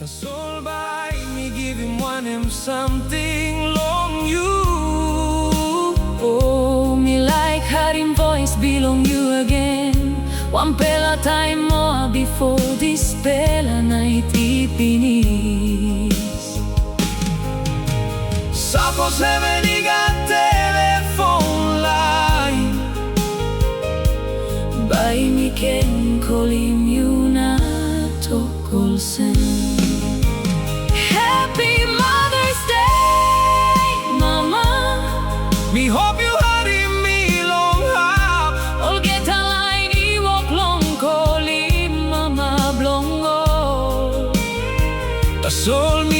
soul by me, give him one him something long you. Oh, me like had him voice belong you again. One pela time more before this pela night ipinis. Suppose heaven he got telephone line. By me can call him you na Tok Pisin. Happy Mother's Day, Mama. Me hope you had him me long hap. All get a line, he walk long, call him Mama Blongo. The soul me